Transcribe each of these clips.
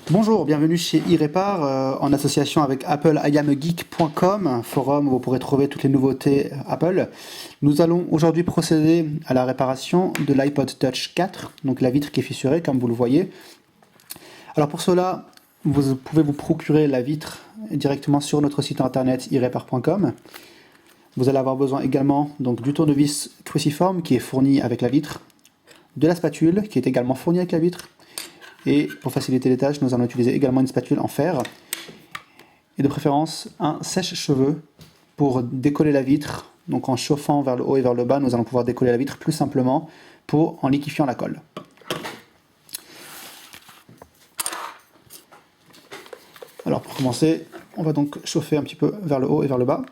Bonjour, bienvenue chez iRépar en association avec appleiamgeek.com, un forum où vous pourrez trouver toutes les nouveautés Apple. Nous allons aujourd'hui procéder à la réparation de l'iPod Touch 4, donc la vitre qui est fissurée comme vous le voyez. Alors pour cela, vous pouvez vous procurer la vitre directement sur notre site internet iRépar.com. Vous allez avoir besoin également donc, du tournevis cruciforme qui est fourni avec la vitre, de la spatule qui est également fournie avec la vitre. Et pour faciliter les tâches, nous allons utiliser également une spatule en fer. Et de préférence, un sèche-cheveux pour décoller la vitre. Donc en chauffant vers le haut et vers le bas, nous allons pouvoir décoller la vitre plus simplement en liquéfiant la colle. Alors pour commencer, on va donc chauffer un petit peu vers le haut et vers le bas.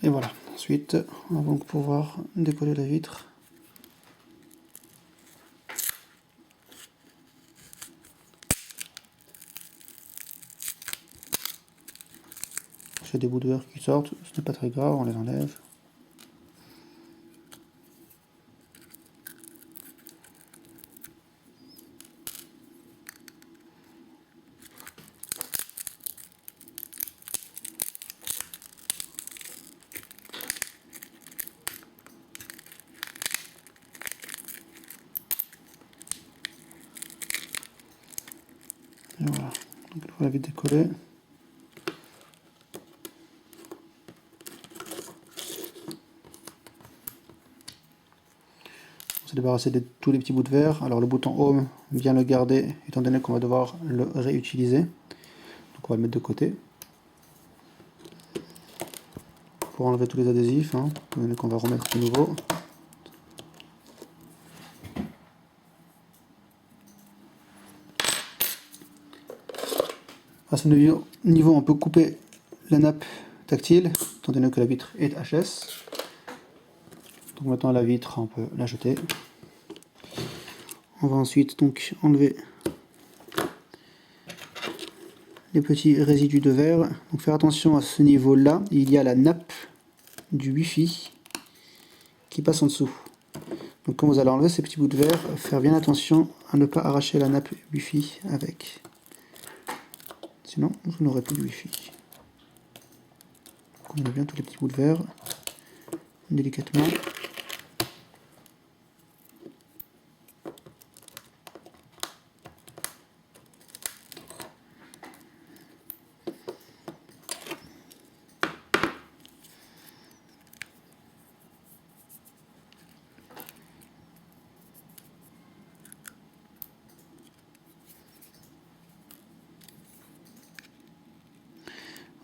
Et voilà, ensuite on va donc pouvoir décoller la vitre. J'ai des bouts de verre qui sortent, ce n'est pas très grave, on les enlève. Et voilà, donc il faut la vite décoller. On s'est débarrassé de tous les petits bouts de verre. Alors le bouton Home, bien le garder étant donné qu'on va devoir le réutiliser. Donc on va le mettre de côté. Pour enlever tous les adhésifs, étant donné qu'on va remettre de nouveau. À ce niveau, on peut couper la nappe tactile, étant donné que la vitre est HS. Donc maintenant la vitre, on peut la jeter. On va ensuite donc enlever les petits résidus de verre. Donc faire attention à ce niveau-là, il y a la nappe du Wi-Fi qui passe en dessous. Donc quand vous allez enlever ces petits bouts de verre, faire bien attention à ne pas arracher la nappe Wi-Fi avec. Sinon, vous n'aurez plus de Wi-Fi. Donc on enlève bien tous les petits bouts de verre, délicatement.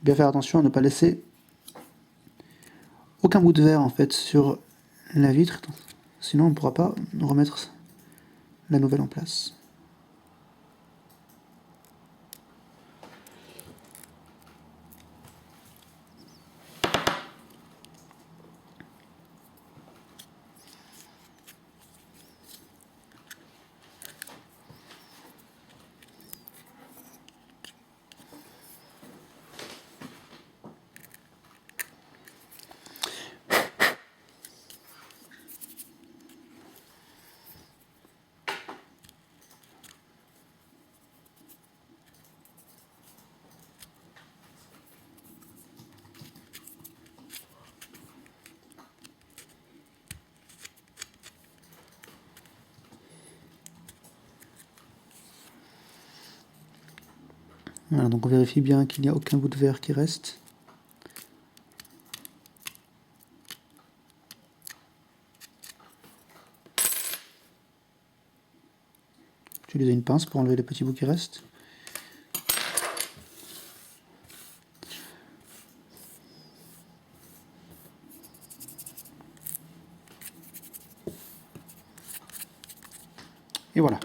Bien faire attention à ne pas laisser aucun bout de verre en fait sur la vitre, sinon on ne pourra pas remettre la nouvelle en place. Voilà, donc on vérifie bien qu'il n'y a aucun bout de verre qui reste. utiliser une pince pour enlever les petits bouts qui restent. Et voilà.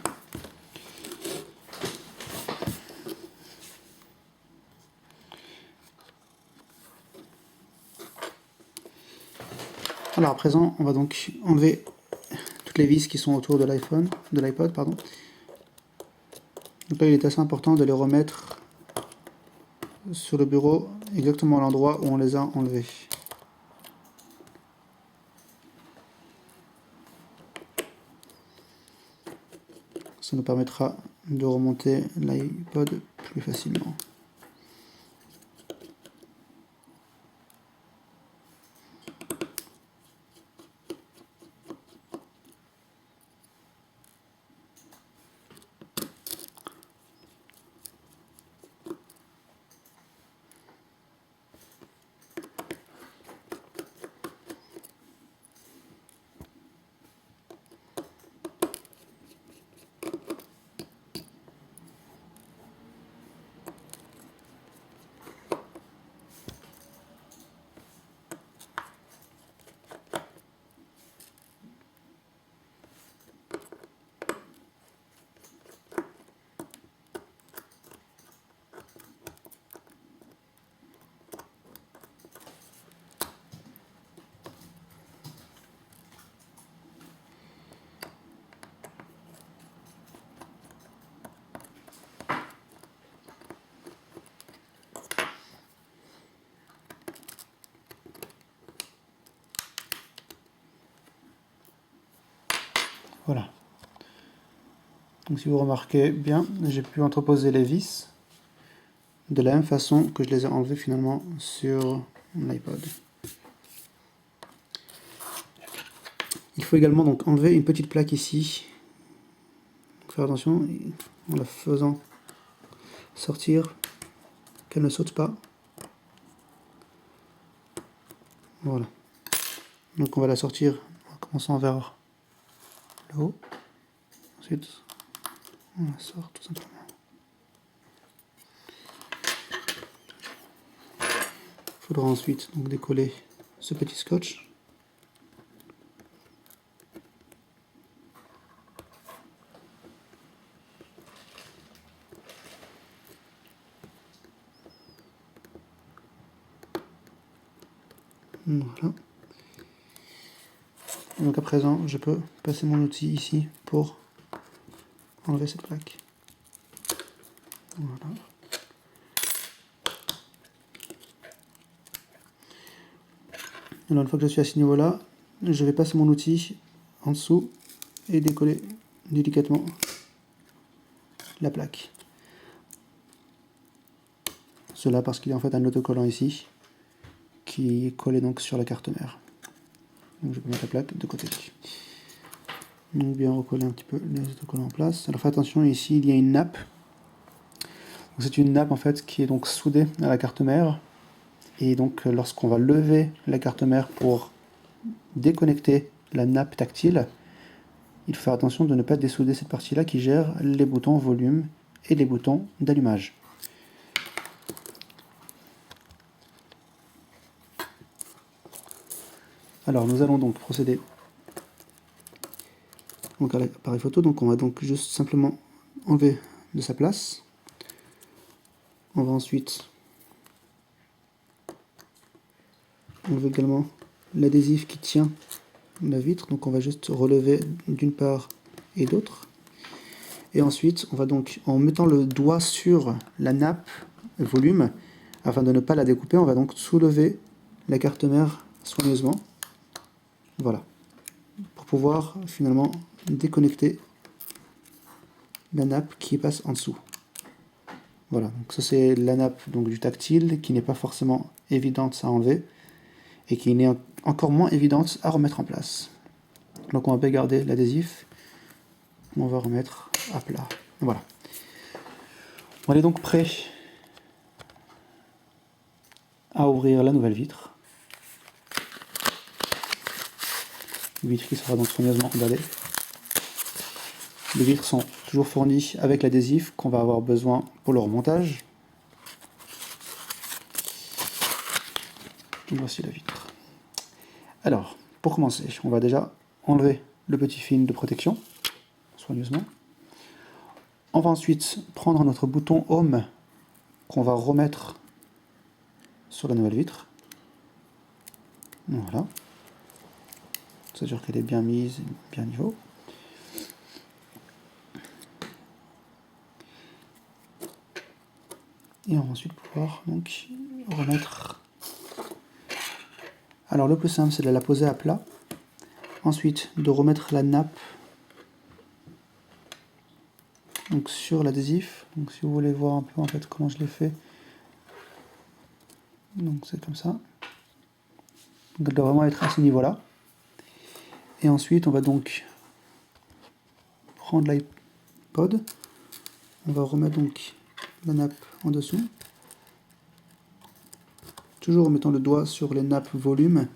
Alors à présent, on va donc enlever toutes les vis qui sont autour de l'iPod, pardon. Donc là, il est assez important de les remettre sur le bureau exactement à l'endroit où on les a enlevés. Ça nous permettra de remonter l'iPod plus facilement. Voilà. Donc si vous remarquez bien, j'ai pu entreposer les vis de la même façon que je les ai enlevées finalement sur l'iPod. Il faut également donc enlever une petite plaque ici. Donc faire attention en la faisant sortir, qu'elle ne saute pas. Voilà. Donc on va la sortir en commençant vers le haut. Ensuite, on la sort tout simplement. Il faudra ensuite donc décoller ce petit scotch. Voilà. Donc à présent, je peux passer mon outil ici pour enlever cette plaque. Voilà. Alors une fois que je suis à ce niveau-là, je vais passer mon outil en dessous et décoller délicatement la plaque. Cela parce qu'il y a en fait un autocollant ici qui est collé donc sur la carte mère. Donc je vais mettre la plaque de côté. Donc bien recoller un petit peu les autocollants en place. Alors faites attention, ici il y a une nappe. C'est une nappe en fait qui est donc soudée à la carte mère. Et donc lorsqu'on va lever la carte mère pour déconnecter la nappe tactile, il faut faire attention de ne pas dessouder cette partie-là qui gère les boutons volume et les boutons d'allumage. Alors nous allons donc procéder donc à l'appareil photo. Donc on va donc juste simplement enlever de sa place. On va ensuite enlever également l'adhésif qui tient la vitre. Donc on va juste relever d'une part et d'autre. Et ensuite on va donc, en mettant le doigt sur la nappe volume, afin de ne pas la découper, on va donc soulever la carte mère soigneusement. Voilà, pour pouvoir finalement déconnecter la nappe qui passe en dessous. Voilà, donc ça c'est la nappe donc, du tactile qui n'est pas forcément évidente à enlever et qui n'est encore moins évidente à remettre en place. Donc on va pas garder l'adhésif, on va remettre à plat. Voilà. On est donc prêt à ouvrir la nouvelle vitre. Vitre qui sera donc soigneusement emballée. Les vitres sont toujours fournies avec l'adhésif qu'on va avoir besoin pour le remontage. Et voici la vitre. Alors, pour commencer, on va déjà enlever le petit film de protection, soigneusement. On va ensuite prendre notre bouton Home qu'on va remettre sur la nouvelle vitre. Voilà. S'assure qu'elle est bien mise, bien niveau. Et on va ensuite pouvoir donc remettre. Alors le plus simple, c'est de la poser à plat. Ensuite, de remettre la nappe donc sur l'adhésif. Donc si vous voulez voir un peu en fait comment je l'ai fait, donc c'est comme ça. Donc elle doit vraiment être à ce niveau-là. Et ensuite, on va donc prendre l'iPod. On va remettre donc la nappe en dessous. Toujours en mettant le doigt sur les nappes volume.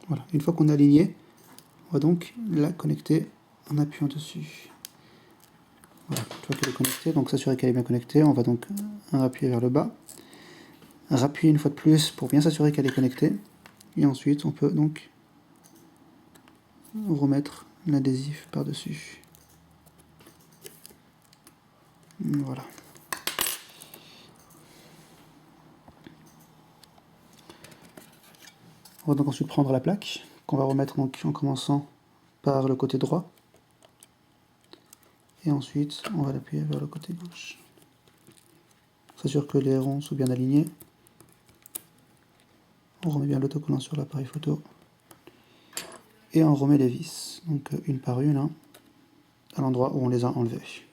Voilà, une fois qu'on a aligné, on va donc la connecter en appuyant dessus. Voilà, une fois qu'elle est connectée, donc s'assurer qu'elle est bien connectée, on va donc appuyer vers le bas, rappuyer une fois de plus pour bien s'assurer qu'elle est connectée, et ensuite on peut donc remettre l'adhésif par-dessus. Voilà. On va donc ensuite prendre la plaque, qu'on va remettre donc en commençant par le côté droit, et ensuite on va l'appuyer vers le côté gauche. On s'assure que les ronds sont bien alignés. On remet bien l'autocollant sur l'appareil photo. Et on remet les vis, donc une par une, hein, à l'endroit où on les a enlevées.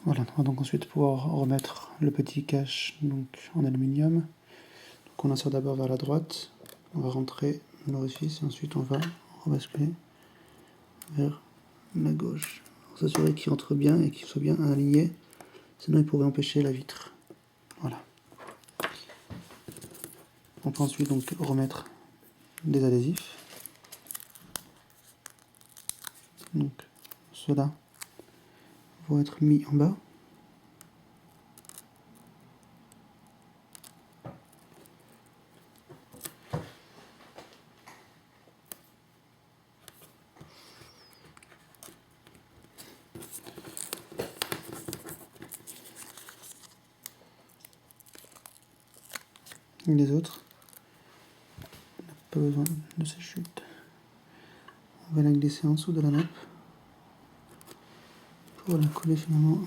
Voilà, on va donc ensuite pouvoir remettre le petit cache donc, en aluminium. Donc on insère d'abord vers la droite, on va rentrer l'orifice et ensuite on va rebasculer vers la gauche. Pour s'assurer qu'il entre bien et qu'il soit bien aligné, sinon il pourrait empêcher la vitre. Voilà. On peut ensuite donc remettre des adhésifs. Donc ceux-là vont être mis en bas. Et les autres, on n'a pas besoin de ces chutes. On va la glisser en dessous de la nappe pour la coller finalement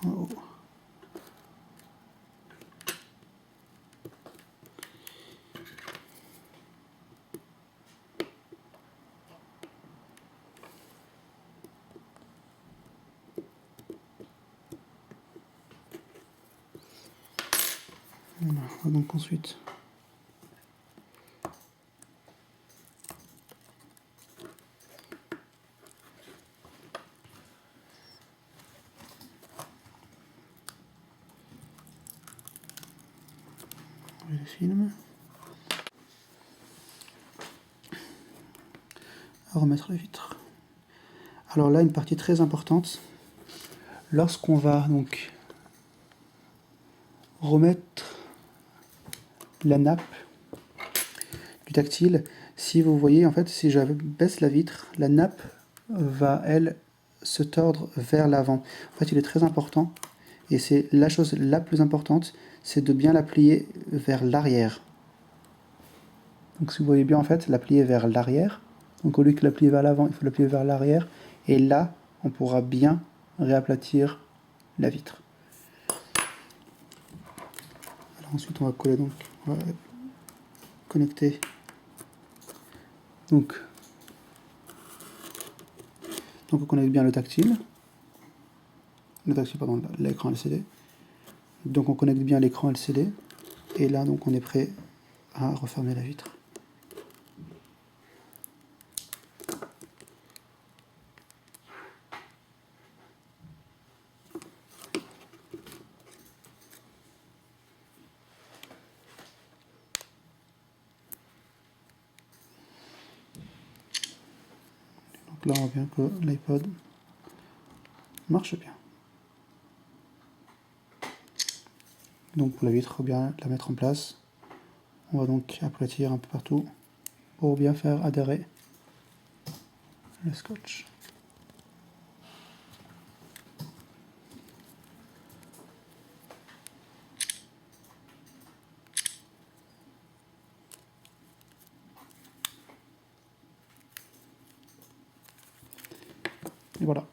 en haut. Voilà, donc ensuite le film, remettre la vitre. Alors là, une partie très importante, lorsqu'on va donc remettre la nappe du tactile, si vous voyez, en fait, si je baisse la vitre, la nappe va, elle, se tordre vers l'avant. En fait, il est très important, et c'est la chose la plus importante, c'est de bien la plier vers l'arrière. Donc si vous voyez bien, en fait, la plier vers l'arrière. Donc au lieu de la plier vers l'avant, il faut la plier vers l'arrière. Et là, on pourra bien réaplatir la vitre. Alors ensuite, on va coller, donc on va connecter. Donc on connecte bien le tactile. Pardon, l'écran LCD. Donc on connecte bien l'écran LCD. Et là, donc on est prêt à refermer la vitre. Donc là, on voit bien que l'iPod marche bien. Donc pour la vitre, il faut bien la mettre en place. On va donc aplatir un peu partout pour bien faire adhérer le scotch. Et voilà.